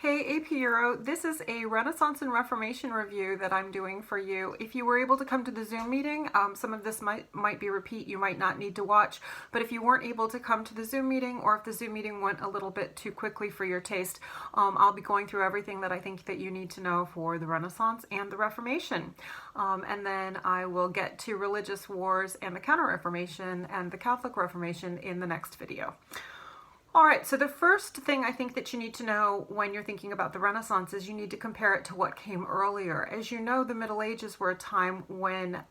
Hey AP Euro, this is a Renaissance and Reformation review that I'm doing for you. If you were able to come to the Zoom meeting, some of this might be repeat, you might not need to watch, but if you weren't able to come to the Zoom meeting, or if the Zoom meeting went a little bit too quickly for your taste, I'll be going through everything that I think that you need to know for the Renaissance and the Reformation. And then I will get to religious wars and the Counter-Reformation and the Catholic Reformation in the next video. All right, so the first thing I think that you need to know when you're thinking about the Renaissance is you need to compare it to what came earlier. As you know, the Middle Ages were a time when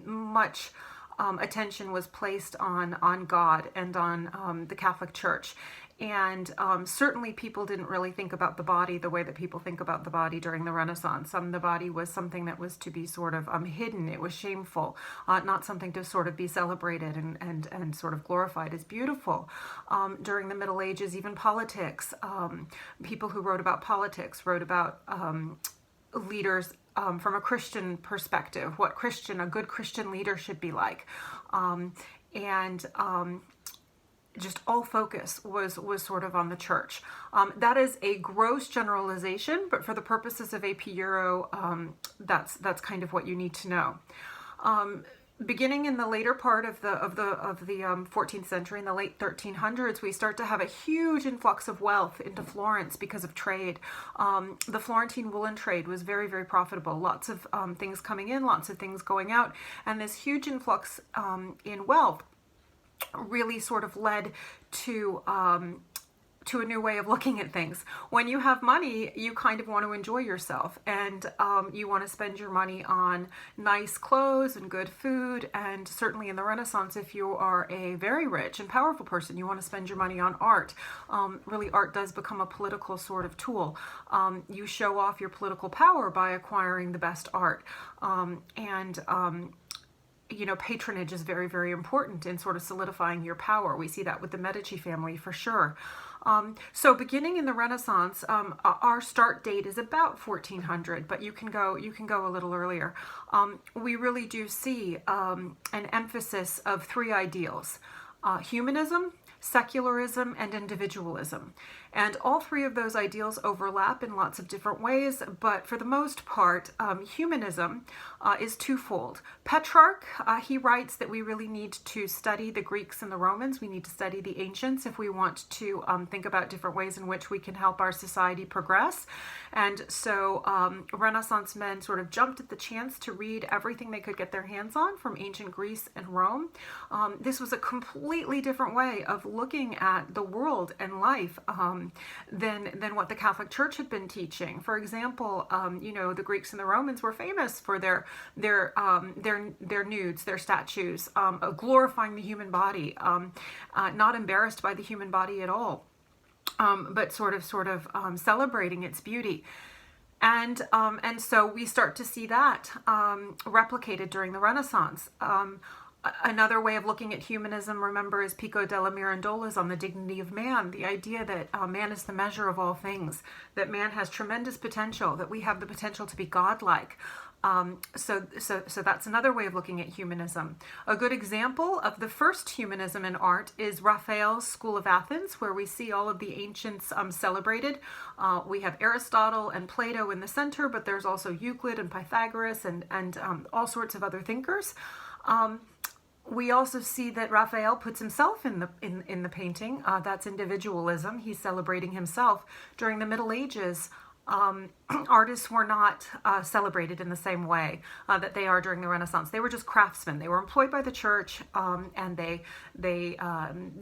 much attention was placed on God and on the Catholic Church. And certainly people didn't really think about the body the way that people think about the body during the Renaissance. The body was something that was to be sort of hidden. It was shameful, not something to sort of be celebrated and sort of glorified as beautiful. During the Middle Ages, even politics, people who wrote about politics wrote about leaders from a Christian perspective, what a good Christian leader should be like. Just all focus was sort of on the church. That is a gross generalization, but for the purposes of AP Euro, that's kind of what you need to know. Beginning in the later part of the 14th century, in the late 1300s, we start to have a huge influx of wealth into Florence because of trade. The Florentine woolen trade was very, very profitable. Lots of things coming in, lots of things going out, and this huge influx in wealth really sort of led to a new way of looking at things. When you have money, you kind of want to enjoy yourself, and you want to spend your money on nice clothes and good food. And certainly in the Renaissance, if you are a very rich and powerful person, you want to spend your money on art. Really, art does become a political sort of tool. You show off your political power by acquiring the best art. You know, patronage is very, very important in sort of solidifying your power. We see that with the Medici family for sure. So beginning in the Renaissance, our start date is about 1400, but you can go a little earlier. We really do see an emphasis of three ideals: humanism, secularism, and individualism. And all three of those ideals overlap in lots of different ways, but for the most part, humanism is twofold. Petrarch, he writes that we really need to study the Greeks and the Romans. We need to study the ancients if we want to think about different ways in which we can help our society progress. And so Renaissance men sort of jumped at the chance to read everything they could get their hands on from ancient Greece and Rome. This was a completely different way of looking at the world and life than what the Catholic Church had been teaching. For example, you know, the Greeks and the Romans were famous for their nudes, their statues, glorifying the human body, not embarrassed by the human body at all, but sort of celebrating its beauty. And so we start to see that replicated during the Renaissance. Another way of looking at humanism, remember, is Pico della Mirandola's On the Dignity of Man, the idea that man is the measure of all things, that man has tremendous potential, that we have the potential to be godlike. So that's another way of looking at humanism. A good example of the first humanism in art is Raphael's School of Athens, where we see all of the ancients celebrated. We have Aristotle and Plato in the center, but there's also Euclid and Pythagoras and all sorts of other thinkers. We also see that Raphael puts himself in the painting. That's individualism. He's celebrating himself. During the Middle Ages, artists were not celebrated in the same way that they are during the Renaissance. They were just craftsmen. They were employed by the church, and they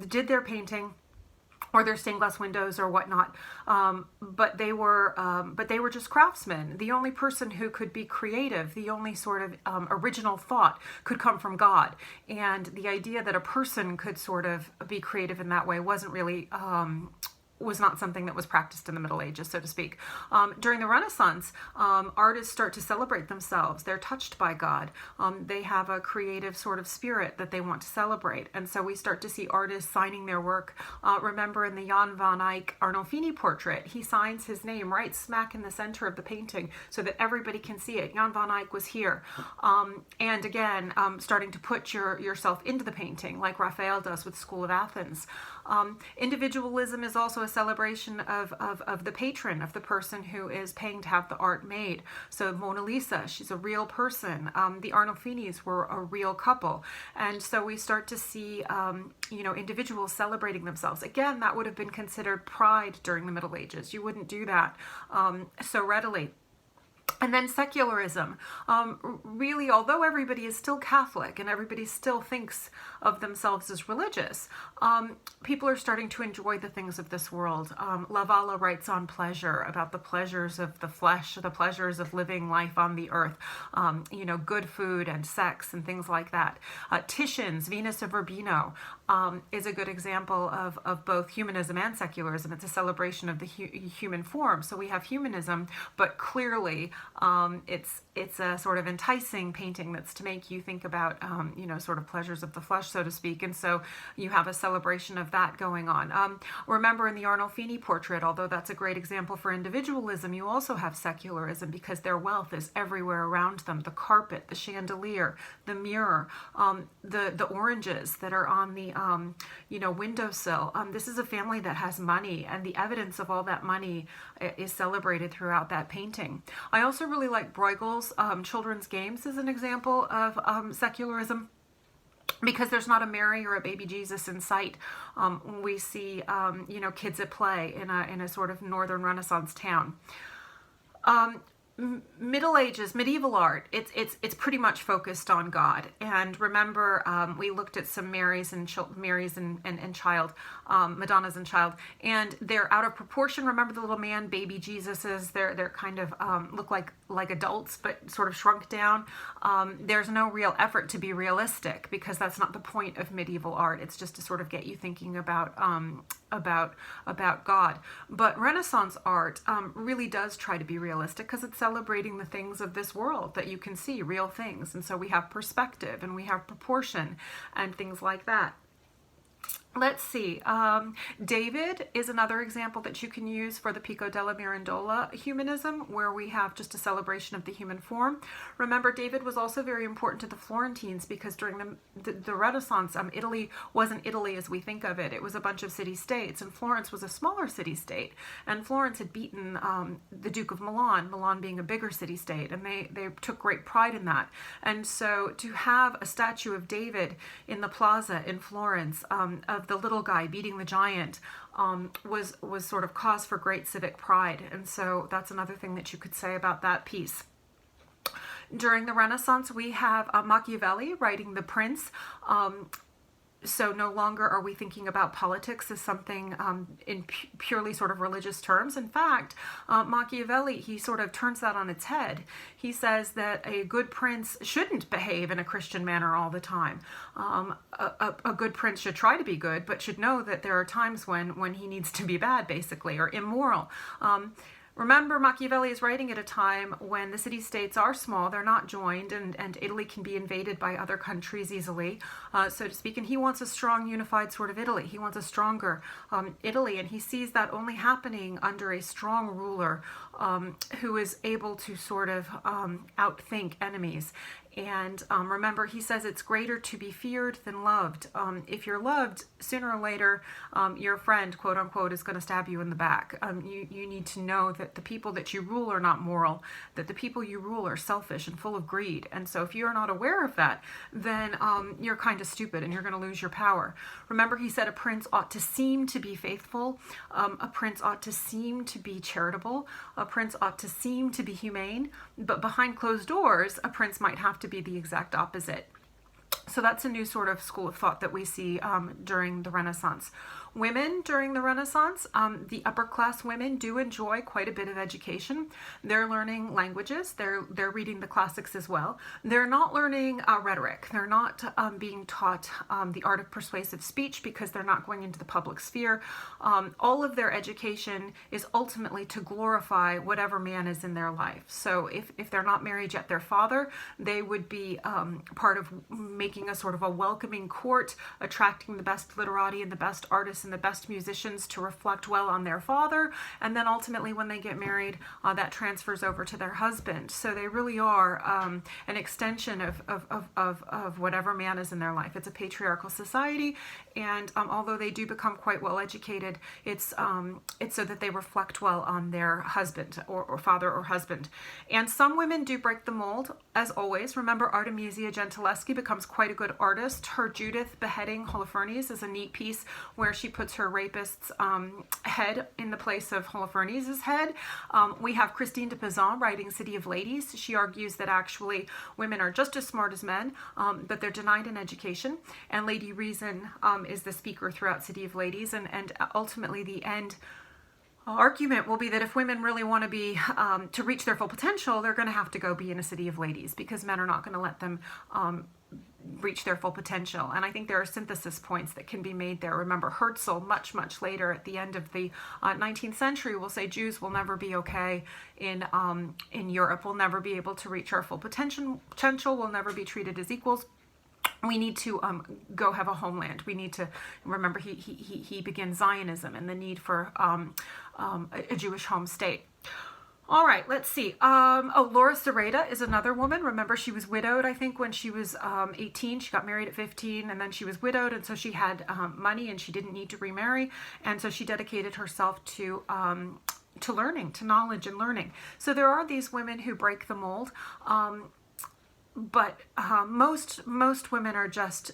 did their painting or their stained glass windows or whatnot, but they were just craftsmen. The only person who could be creative, the only sort of original thought, could come from God. And the idea that a person could sort of be creative in that way wasn't really was not something that was practiced in the Middle Ages, so to speak. During the Renaissance, artists start to celebrate themselves. They're touched by God. They have a creative sort of spirit that they want to celebrate. And so we start to see artists signing their work. Remember in the Jan van Eyck Arnolfini portrait, he signs his name right smack in the center of the painting so that everybody can see it. Jan van Eyck was here. And again, starting to put yourself into the painting like Raphael does with School of Athens. Individualism is also a celebration of the patron, of the person who is paying to have the art made. So Mona Lisa, she's a real person. The Arnolfinis were a real couple. And so we start to see, individuals celebrating themselves. Again, that would have been considered pride during the Middle Ages. You wouldn't do that so readily. And then secularism. Really, although everybody is still Catholic and everybody still thinks of themselves as religious, people are starting to enjoy the things of this world. Lavala writes on pleasure, about the pleasures of the flesh, the pleasures of living life on the earth, good food and sex and things like that. Titian's Venus of Urbino is a good example of both humanism and secularism. It's a celebration of the human form. So we have humanism, but clearly it's a sort of enticing painting that's to make you think about, sort of pleasures of the flesh, so to speak. And so you have a celebration of that going on. Remember in the Arnolfini portrait, although that's a great example for individualism, you also have secularism because their wealth is everywhere around them. The carpet, the chandelier, the mirror, the oranges that are on the, windowsill. This is a family that has money, and the evidence of all that money is celebrated throughout that painting. I also really like Bruegel's Children's Games as an example of secularism, because there's not a Mary or a baby Jesus in sight. We see, kids at play in a sort of Northern Renaissance town. Middle Ages, medieval art, it's pretty much focused on God. And remember, we looked at some Marys and child, Madonnas and child, and they're out of proportion. Remember the little man, baby Jesuses, they're kind of look like adults, but sort of shrunk down. There's no real effort to be realistic, because that's not the point of medieval art. It's just to sort of get you thinking about God. But Renaissance art really does try to be realistic, because it's celebrating the things of this world that you can see, real things. And so we have perspective and we have proportion and things like that. Let's see. David is another example that you can use for the Pico della Mirandola humanism, where we have just a celebration of the human form. Remember, David was also very important to the Florentines, because during the Renaissance, Italy wasn't Italy as we think of it. It was a bunch of city-states, and Florence was a smaller city-state. And Florence had beaten the Duke of Milan, Milan being a bigger city-state, and they took great pride in that. And so to have a statue of David in the plaza in Florence, of the little guy beating the giant, was sort of cause for great civic pride. And so that's another thing that you could say about that piece. During the Renaissance, we have Machiavelli writing The Prince. So no longer are we thinking about politics as something in purely sort of religious terms. In fact, Machiavelli, he sort of turns that on its head. He says that a good prince shouldn't behave in a Christian manner all the time. A good prince should try to be good, but should know that there are times when he needs to be bad, basically, or immoral. Remember, Machiavelli is writing at a time when the city-states are small, they're not joined, and Italy can be invaded by other countries easily, so to speak, and he wants a strong, unified sort of Italy. He wants a stronger Italy, and he sees that only happening under a strong ruler who is able to sort of outthink enemies. And remember, he says it's greater to be feared than loved. If you're loved, sooner or later, your friend, quote unquote, is going to stab you in the back. You need to know that the people that you rule are not moral, that the people you rule are selfish and full of greed. And so if you're not aware of that, then you're kind of stupid and you're going to lose your power. Remember, he said a prince ought to seem to be faithful. A prince ought to seem to be charitable. A prince ought to seem to be humane. But behind closed doors, a prince might have to be the exact opposite. So that's a new sort of school of thought that we see during the Renaissance. Women during the Renaissance, the upper class women do enjoy quite a bit of education. They're learning languages. They're reading the classics as well. They're not learning rhetoric. They're not being taught the art of persuasive speech, because they're not going into the public sphere. All of their education is ultimately to glorify whatever man is in their life. So if they're not married yet their father, they would be part of making making a sort of a welcoming court, attracting the best literati and the best artists and the best musicians to reflect well on their father. And then ultimately when they get married, that transfers over to their husband. So they really are an extension of whatever man is in their life. It's a patriarchal society, and although they do become quite well educated, it's so that they reflect well on their husband or father or husband. And some women do break the mold, as always. Remember, Artemisia Gentileschi becomes quite a good artist. Her Judith beheading Holofernes is a neat piece where she puts her rapist's head in the place of Holofernes' head. We have Christine de Pizan writing City of Ladies. She argues that actually women are just as smart as men, but they're denied an education. And Lady Reason is the speaker throughout City of Ladies. And ultimately the end argument will be that if women really want to be to reach their full potential, they're going to have to go be in a City of Ladies, because men are not going to let them reach their full potential. And I think there are synthesis points that can be made there. Remember, Herzl, much later at the end of the 19th century, will say Jews will never be okay in Europe. We'll never be able to reach our full potential. We'll never be treated as equals. We need to go have a homeland. We need to remember he begins Zionism and the need for a Jewish home state. All right, let's see. Laura Serrata is another woman. Remember, she was widowed, I think, when she was 18. She got married at 15, and then she was widowed, and so she had money, and she didn't need to remarry, and so she dedicated herself to learning, to knowledge and learning. So there are these women who break the mold, but most women are just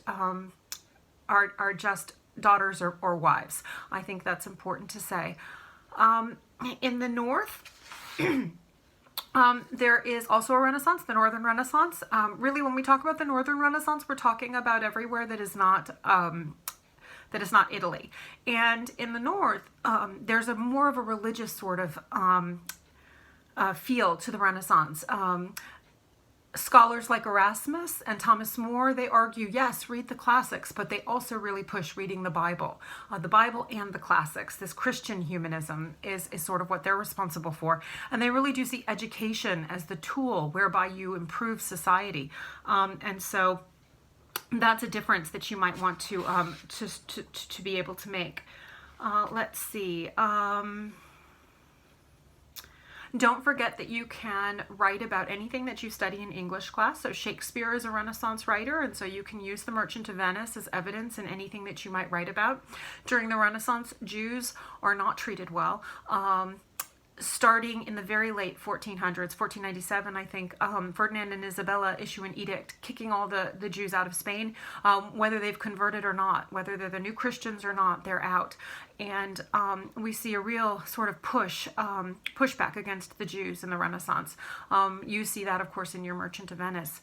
daughters or wives. I think that's important to say. In the North, there is also a Renaissance, the Northern Renaissance. Really, when we talk about the Northern Renaissance, we're talking about everywhere that is not Italy. And in the North, there's a more of a religious sort of feel to the Renaissance. Scholars like Erasmus and Thomas More, they argue, yes, read the classics, but they also really push reading the Bible and the classics. This Christian humanism is sort of what they're responsible for. And they really do see education as the tool whereby you improve society. And so that's a difference that you might want to be able to make. Let's see. Don't forget that you can write about anything that you study in English class. So Shakespeare is a Renaissance writer, and so you can use The Merchant of Venice as evidence in anything that you might write about. During the Renaissance, Jews are not treated well. Starting in the very late 1400s, 1497, I think, Ferdinand and Isabella issue an edict kicking all the Jews out of Spain, whether they've converted or not, whether they're the new Christians or not, they're out. And we see a real sort of pushback against the Jews in the Renaissance. You see that, of course, in your Merchant of Venice.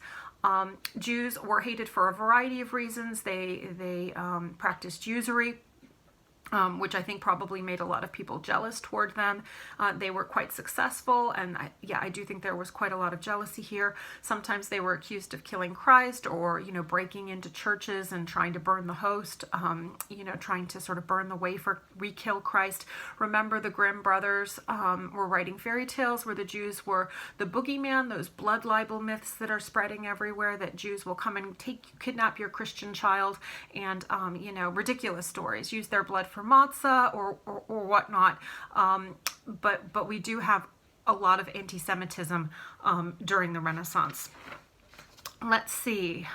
Jews were hated for a variety of reasons. They practiced usury, which I think probably made a lot of people jealous toward them. They were quite successful, and I do think there was quite a lot of jealousy here. Sometimes they were accused of killing Christ, or breaking into churches and trying to burn the host, trying to sort of burn the way for re-kill Christ. Remember, the Grimm brothers were writing fairy tales where the Jews were the boogeyman, those blood libel myths that are spreading everywhere, that Jews will come and kidnap your Christian child, and ridiculous stories, use their blood for matzah or whatnot, but we do have a lot of anti-Semitism during the Renaissance. Let's see.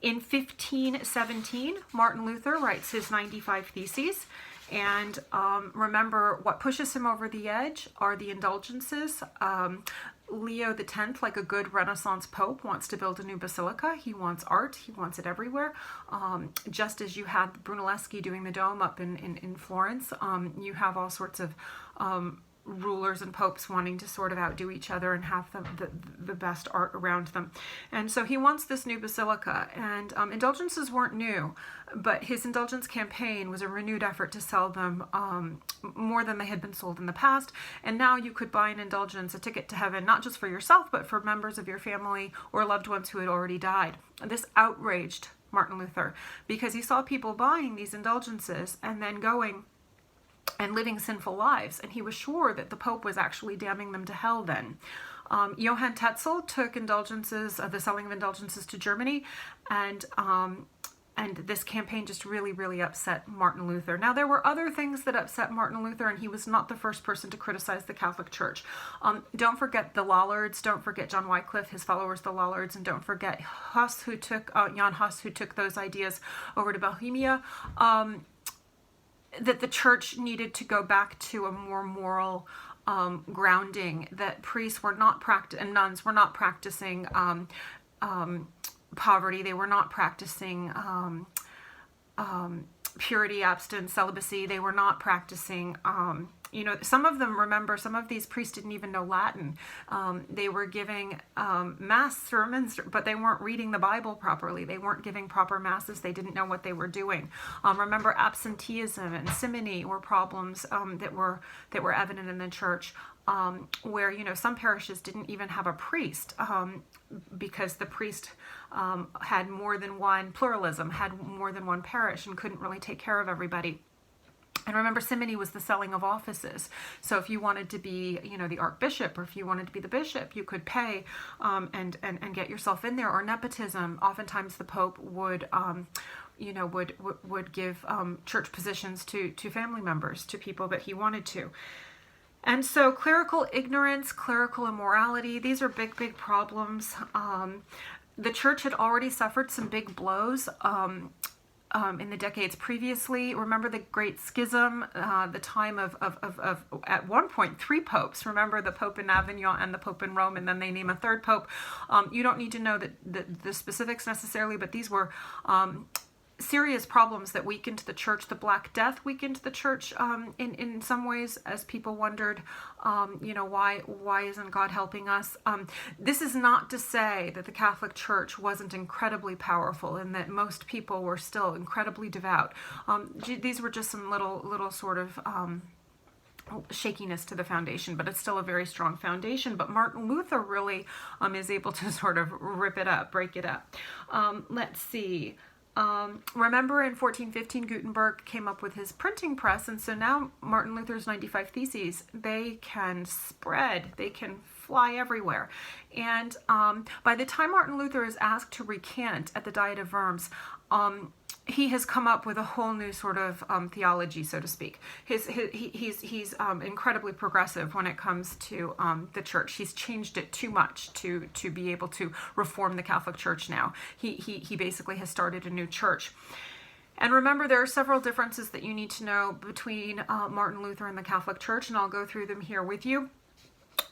In 1517, Martin Luther writes his 95 Theses. And remember, what pushes him over the edge are the indulgences. Leo X, like a good Renaissance pope, wants to build a new basilica. He wants art. He wants it everywhere. Just as you had Brunelleschi doing the dome up in Florence, you have all sorts of rulers and popes wanting to sort of outdo each other and have the best art around them. And so he wants this new basilica, and indulgences weren't new, but his indulgence campaign was a renewed effort to sell them more than they had been sold in the past. And now you could buy an indulgence, a ticket to heaven, not just for yourself, but for members of your family or loved ones who had already died. This outraged Martin Luther because he saw people buying these indulgences and then going and living sinful lives, and he was sure that the Pope was actually damning them to hell then. Johann Tetzel took indulgences, the selling of indulgences to Germany, and this campaign just really upset Martin Luther. Now, there were other things that upset Martin Luther, and he was not the first person to criticize the Catholic Church. Don't forget the Lollards, don't forget John Wycliffe, his followers, the Lollards, and don't forget Huss, who took, Jan Hus, who took those ideas over to Bohemia, that the church needed to go back to a more moral grounding, that priests were not and nuns were not practicing poverty. They were not practicing purity, abstinence, celibacy. They were not practicing, some of them, remember, some of these priests didn't even know Latin. They were giving mass sermons, but they weren't reading the Bible properly. They weren't giving proper masses. They didn't know what they were doing. Remember, absenteeism and simony were problems that were evident in the church. Where some parishes didn't even have a priest because the priest had more than one pluralism, had more than one parish, and couldn't really take care of everybody. And remember, simony was the selling of offices. So if you wanted to be, the archbishop, or if you wanted to be the bishop, you could pay and get yourself in there. Or nepotism. Oftentimes the Pope would give church positions to family members, to people that he wanted to. And so clerical ignorance, clerical immorality, these are big problems. The church had already suffered some big blows in the decades previously. Remember the Great Schism, the time of at one point 3 popes. Remember the Pope in Avignon and the Pope in Rome, and then they name a 3rd pope. You don't need to know the specifics necessarily, but these were serious problems that weakened the church. The Black Death weakened the church in some ways, as people wondered, why isn't God helping us? This is not to say that the Catholic Church wasn't incredibly powerful and that most people were still incredibly devout. These were just some little sort of shakiness to the foundation, but it's still a very strong foundation. But Martin Luther really is able to sort of rip it up, break it up. Let's see. Remember in 1415 Gutenberg came up with his printing press, and so now Martin Luther's 95 Theses, they can spread, they can fly everywhere. And by the time Martin Luther is asked to recant at the Diet of Worms, he has come up with a whole new sort of theology, so to speak. He's incredibly progressive when it comes to the church. He's changed it too much to be able to reform the Catholic Church now. He basically has started a new church. And remember, there are several differences that you need to know between Martin Luther and the Catholic Church, and I'll go through them here with you.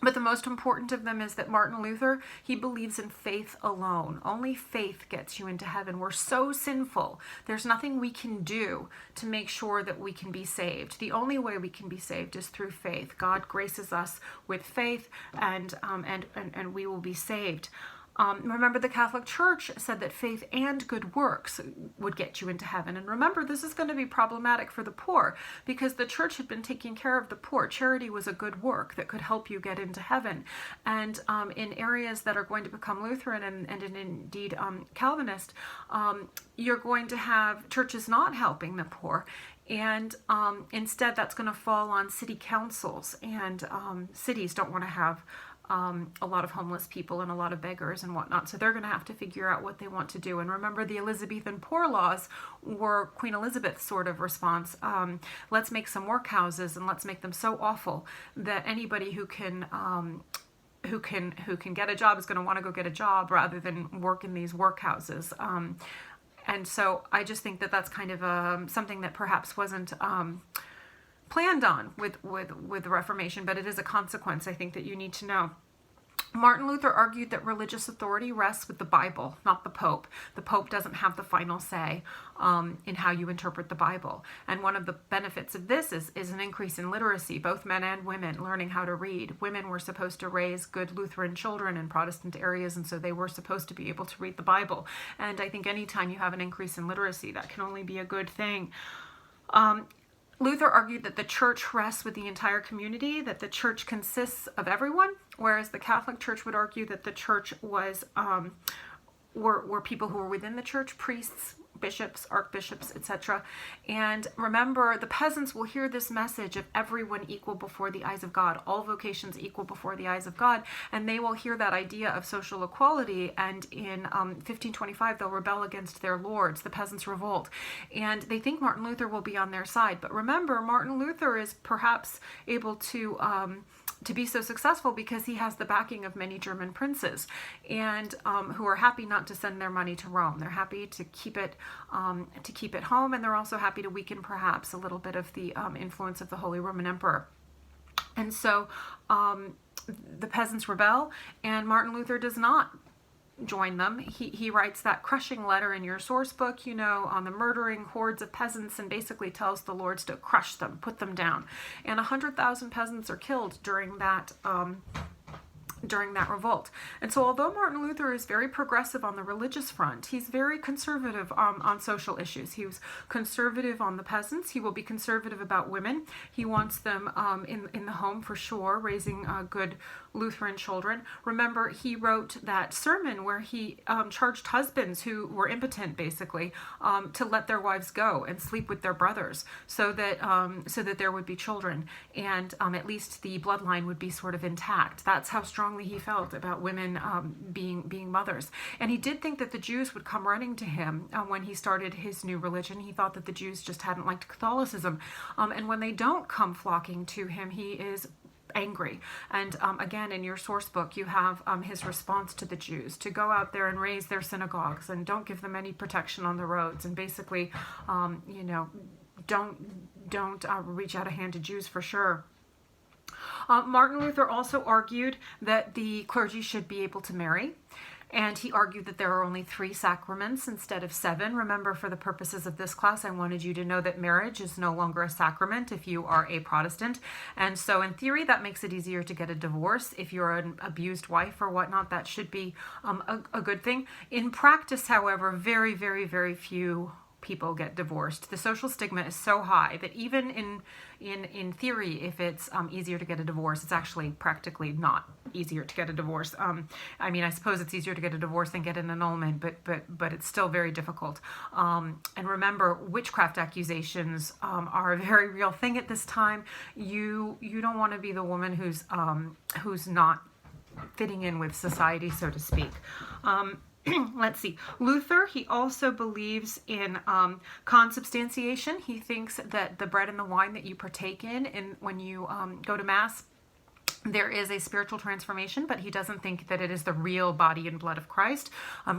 But the most important of them is that Martin Luther, he believes in faith alone. Only faith gets you into heaven. We're so sinful. There's nothing we can do to make sure that we can be saved. The only way we can be saved is through faith. God graces us with faith, and we will be saved. Remember, the Catholic Church said that faith and good works would get you into heaven. And remember, this is going to be problematic for the poor, because the church had been taking care of the poor. Charity was a good work that could help you get into heaven. And in areas that are going to become Lutheran and indeed Calvinist, you're going to have churches not helping the poor. And instead, that's going to fall on city councils. And cities don't want to have a lot of homeless people and a lot of beggars and whatnot. So they're going to have to figure out what they want to do. And remember, the Elizabethan poor laws were Queen Elizabeth's sort of response. Let's make some workhouses and let's make them so awful that anybody who can get a job is going to want to go get a job rather than work in these workhouses. And so I just think that that's kind of something that perhaps wasn't planned on with the Reformation, but it is a consequence, I think, that you need to know. Martin Luther argued that religious authority rests with the Bible, not the Pope. The Pope doesn't have the final say in how you interpret the Bible. And one of the benefits of this is an increase in literacy, both men and women learning how to read. Women were supposed to raise good Lutheran children in Protestant areas, and so they were supposed to be able to read the Bible. And I think anytime you have an increase in literacy, that can only be a good thing. Luther argued that the church rests with the entire community, that the church consists of everyone, whereas the Catholic Church would argue that the church was were people who were within the church, priests, bishops, archbishops, etc. And remember, the peasants will hear this message of everyone equal before the eyes of God, all vocations equal before the eyes of God, and they will hear that idea of social equality, and in 1525 they'll rebel against their lords. The peasants revolt, and they think Martin Luther will be on their side. But remember, Martin Luther is perhaps able to be so successful because he has the backing of many German princes, and who are happy not to send their money to Rome. They're happy to keep it home, and they're also happy to weaken perhaps a little bit of the influence of the Holy Roman Emperor. And so the peasants rebel, and Martin Luther does not join them. He writes that crushing letter in your source book, on the murdering hordes of peasants, and basically tells the lords to crush them, put them down. And 100,000 peasants are killed during that revolt. And so although Martin Luther is very progressive on the religious front, he's very conservative on social issues. He was conservative on the peasants. He will be conservative about women. He wants them in the home for sure, raising good Lutheran children. Remember, he wrote that sermon where he charged husbands who were impotent, basically, to let their wives go and sleep with their brothers, so that there would be children, and at least the bloodline would be sort of intact. That's how strongly he felt about women being mothers. And he did think that the Jews would come running to him when he started his new religion. He thought that the Jews just hadn't liked Catholicism, and when they don't come flocking to him, he is angry. And again, in your source book, you have his response to the Jews, to go out there and raise their synagogues and don't give them any protection on the roads, and basically, don't reach out a hand to Jews for sure. Martin Luther also argued that the clergy should be able to marry. And he argued that there are only 3 sacraments instead of 7. Remember, for the purposes of this class, I wanted you to know that marriage is no longer a sacrament if you are a Protestant. And so in theory, that makes it easier to get a divorce. If you're an abused wife or whatnot, that should be a good thing. In practice, however, very, very, very few people get divorced. The social stigma is so high that even in theory, if it's easier to get a divorce, it's actually practically not easier to get a divorce. I suppose it's easier to get a divorce than get an annulment, but it's still very difficult. And remember, witchcraft accusations are a very real thing at this time. You don't want to be the woman who's not fitting in with society, so to speak. Let's see. Luther, he also believes in consubstantiation. He thinks that the bread and the wine that you partake in when you go to Mass, there is a spiritual transformation, but he doesn't think that it is the real body and blood of Christ.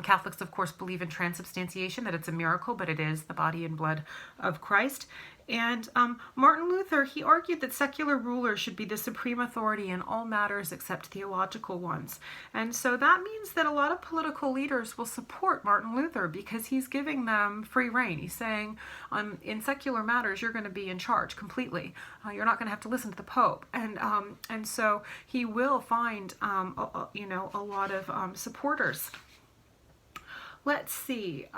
Catholics, of course, believe in transubstantiation, that it's a miracle, but it is the body and blood of Christ. And Martin Luther, he argued that secular rulers should be the supreme authority in all matters except theological ones. And so that means that a lot of political leaders will support Martin Luther because he's giving them free rein. He's saying, in secular matters, you're going to be in charge completely. You're not going to have to listen to the Pope. And so he will find, a lot of supporters. Let's see.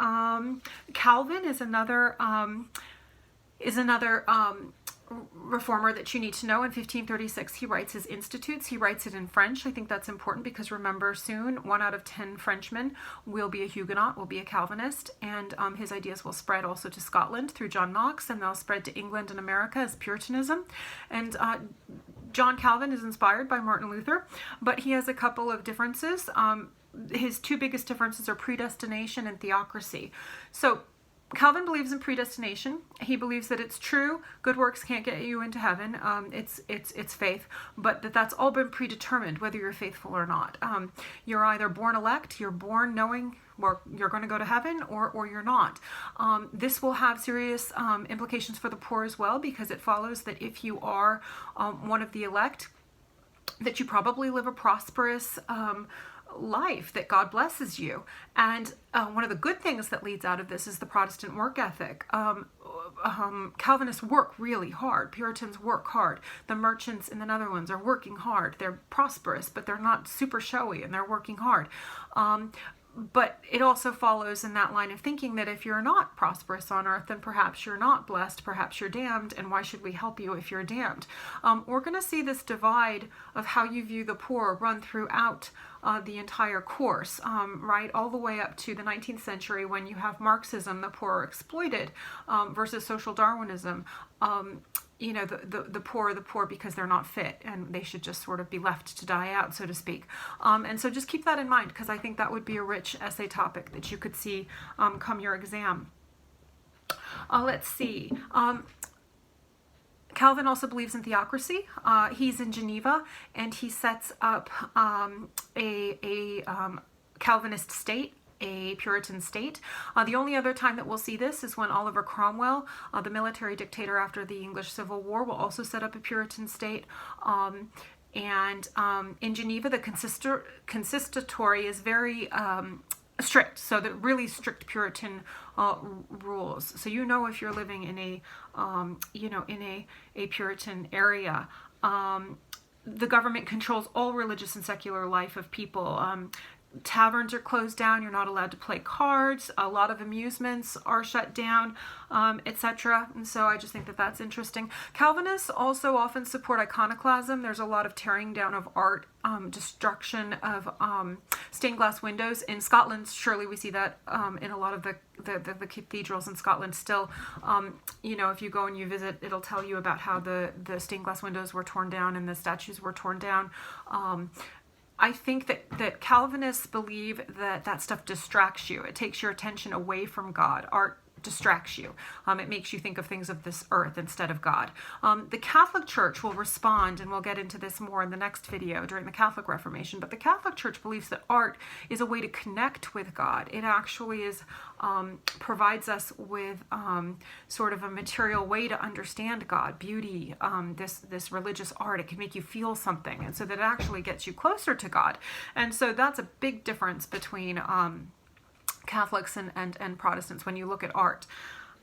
Calvin is another reformer that you need to know. In 1536, he writes his Institutes. He writes it in French. I think that's important because remember, soon 1 out of 10 Frenchmen will be a Huguenot, will be a Calvinist, and his ideas will spread also to Scotland through John Knox, and they'll spread to England and America as Puritanism. And John Calvin is inspired by Martin Luther, but he has a couple of differences. His 2 biggest differences are predestination and theocracy. So Calvin believes in predestination. He believes that it's true. Good works can't get you into heaven. It's faith, but that's all been predetermined, whether you're faithful or not. You're either born elect, you're born knowing you're going to go to heaven, or you're not. This will have serious implications for the poor as well, because it follows that if you are one of the elect, that you probably live a prosperous life, that God blesses you. And one of the good things that leads out of this is the Protestant work ethic. Calvinists work really hard. Puritans work hard. The merchants in the Netherlands are working hard. They're prosperous, but they're not super showy, and they're working hard. But it also follows in that line of thinking that if you're not prosperous on earth, then perhaps you're not blessed, perhaps you're damned, and why should we help you if you're damned? We're going to see this divide of how you view the poor run throughout the entire course, right, all the way up to the 19th century when you have Marxism, the poor are exploited, versus social Darwinism. You know, the poor are the poor because they're not fit and they should just sort of be left to die out, so to speak. And so just keep that in mind, because I think that would be a rich essay topic that you could see come your exam. Let's see. Calvin also believes in theocracy. He's in Geneva and he sets up a Calvinist state, a Puritan state. The only other time that we'll see this is when Oliver Cromwell, the military dictator after the English Civil War, will also set up a Puritan state. In Geneva, the consistory is very strict, so the really strict Puritan rules. So you know if you're living in a a Puritan area. The government controls all religious and secular life of people. Taverns are closed down. You're not allowed to play cards. A lot of amusements are shut down, etc. And so I just think that that's interesting. Calvinists also often support iconoclasm. There's a lot of tearing down of art, destruction of stained glass windows. In Scotland, surely we see that in a lot of the cathedrals in Scotland still. You know, if you go and you visit, it'll tell you about how the stained glass windows were torn down and the statues were torn down. I think that Calvinists believe that that stuff distracts you. It takes your attention away from God. Art distracts you. It makes you think of things of this earth instead of God. The Catholic Church will respond, and we'll get into this more in the next video during the Catholic Reformation, but the Catholic Church believes that art is a way to connect with God. It actually is provides us with sort of a material way to understand God, beauty, this religious art. It can make you feel something, and so that it actually gets you closer to God. And so that's a big difference between Catholics and Protestants when you look at art.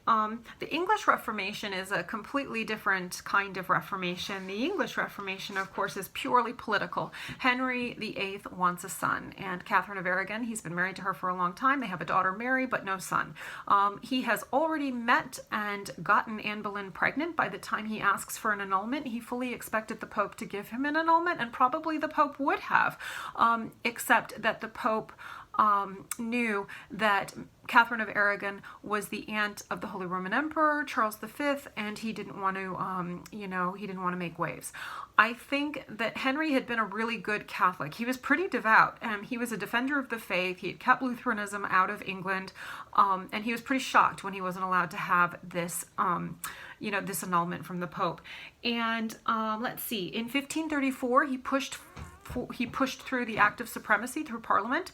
The English Reformation is a completely different kind of Reformation. The English Reformation, of course, is purely political. Henry VIII wants a son, and Catherine of Aragon, he's been married to her for a long time. They have a daughter, Mary, but no son. He has already met and gotten Anne Boleyn pregnant by the time he asks for an annulment. He fully expected the Pope to give him an annulment, and probably the Pope would have, except that the Pope knew that Catherine of Aragon was the aunt of the Holy Roman Emperor Charles V, and he didn't want to, he didn't want to make waves. I think that Henry had been a really good Catholic. He was pretty devout, and he was a defender of the faith. He had kept Lutheranism out of England, and he was pretty shocked when he wasn't allowed to have this, this annulment from the Pope. And let's see, in 1534, he pushed through the Act of Supremacy through Parliament.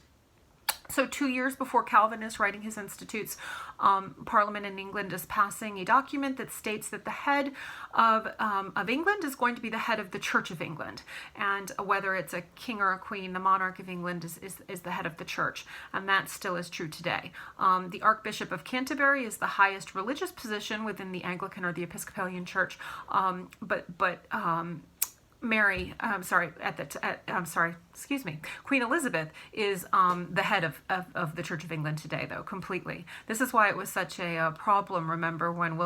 So 2 years before Calvin is writing his Institutes, Parliament in England is passing a document that states that the head of England is going to be the head of the Church of England. And whether it's a king or a queen, the monarch of England is the head of the church. And that still is true today. The Archbishop of Canterbury is the highest religious position within the Anglican or the Episcopalian Church. Queen Elizabeth is the head of the Church of England today, though, completely. This is why it was such a problem, remember, when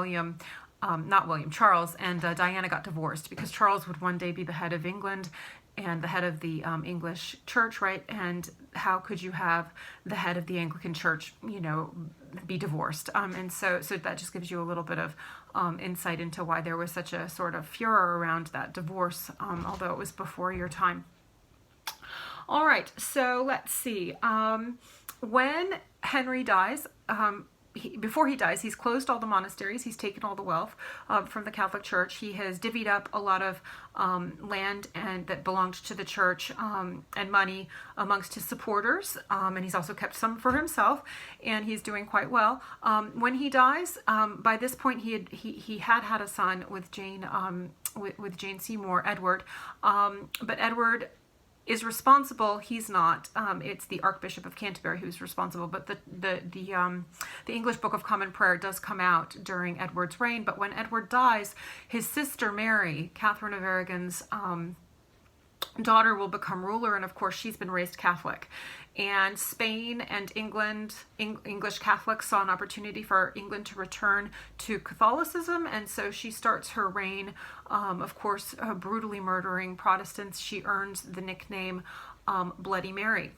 Charles and Diana got divorced, because Charles would one day be the head of England and the head of the English church, right? And how could you have the head of the Anglican church, be divorced? And so that just gives you a little bit of insight into why there was such a sort of furor around that divorce, although it was before your time. All right, so let's see. When Henry dies, before he dies, he's closed all the monasteries. He's taken all the wealth from the Catholic Church. He has divvied up a lot of land that belonged to the church and money amongst his supporters. And he's also kept some for himself, and he's doing quite well. When he dies, by this point he had a son with Jane Seymour, Edward. But Edward is responsible. He's not. It's the Archbishop of Canterbury who's responsible. But the English Book of Common Prayer does come out during Edward's reign. But when Edward dies, his sister Mary, Catherine of Aragon's daughter will become ruler, and of course she's been raised Catholic. And Spain and England, English Catholics saw an opportunity for England to return to Catholicism, and so she starts her reign, of course, brutally murdering Protestants. She earns the nickname Bloody Mary.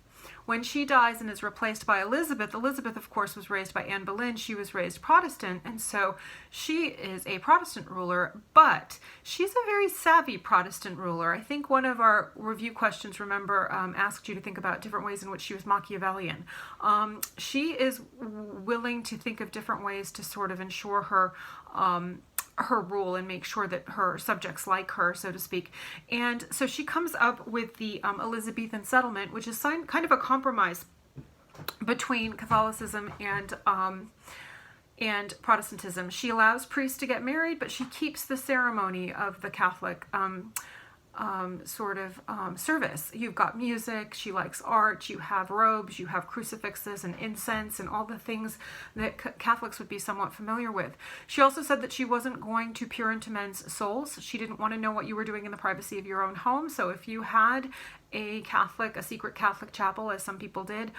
When she dies and is replaced by Elizabeth, Elizabeth, of course, was raised by Anne Boleyn. She was raised Protestant, and so she is a Protestant ruler, but she's a very savvy Protestant ruler. I think one of our review questions, remember, asked you to think about different ways in which she was Machiavellian. She is willing to think of different ways to sort of ensure her rule and make sure that her subjects like her, so to speak. And so she comes up with the Elizabethan settlement, which is kind of a compromise between Catholicism and Protestantism. She allows priests to get married, but she keeps the ceremony of the Catholic service. You've got music, she likes art, you have robes, you have crucifixes and incense and all the things that Catholics would be somewhat familiar with. She also said that she wasn't going to peer into men's souls. She didn't want to know what you were doing in the privacy of your own home. So if you had a secret Catholic chapel, as some people did,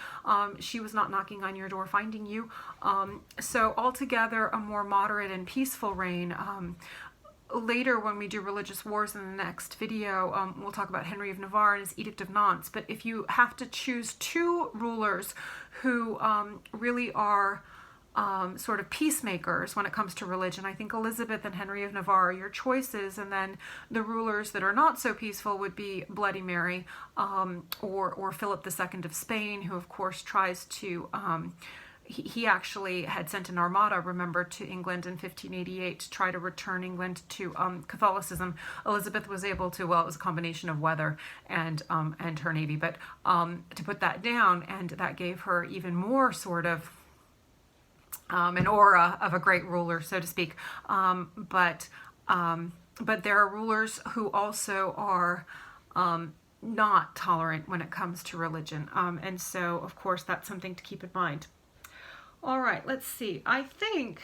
she was not knocking on your door finding you. So altogether, a more moderate and peaceful reign. Later, when we do religious wars in the next video, we'll talk about Henry of Navarre and his Edict of Nantes. But if you have to choose two rulers who really are sort of peacemakers when it comes to religion, I think Elizabeth and Henry of Navarre are your choices. And then the rulers that are not so peaceful would be Bloody Mary or Philip II of Spain, who of course tries to... He actually had sent an armada, remember, to England in 1588 to try to return England to Catholicism. Elizabeth was able to, well, it was a combination of weather and her navy, but to put that down, and that gave her even more sort of an aura of a great ruler, so to speak. But there are rulers who also are not tolerant when it comes to religion, and so, of course, that's something to keep in mind. All right, let's see. I think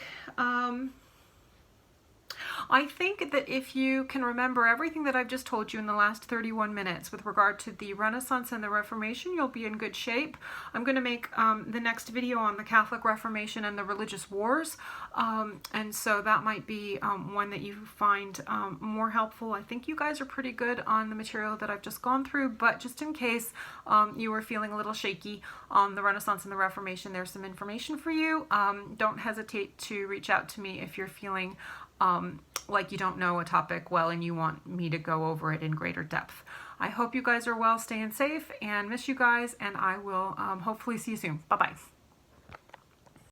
that if you can remember everything that I've just told you in the last 31 minutes with regard to the Renaissance and the Reformation, you'll be in good shape. I'm going to make the next video on the Catholic Reformation and the religious wars, and so that might be one that you find more helpful. I think you guys are pretty good on the material that I've just gone through, but just in case you were feeling a little shaky on the Renaissance and the Reformation, there's some information for you. Don't hesitate to reach out to me if you're feeling like you don't know a topic well and you want me to go over it in greater depth. I hope you guys are well, staying safe, and miss you guys, and I will hopefully see you soon. Bye-bye.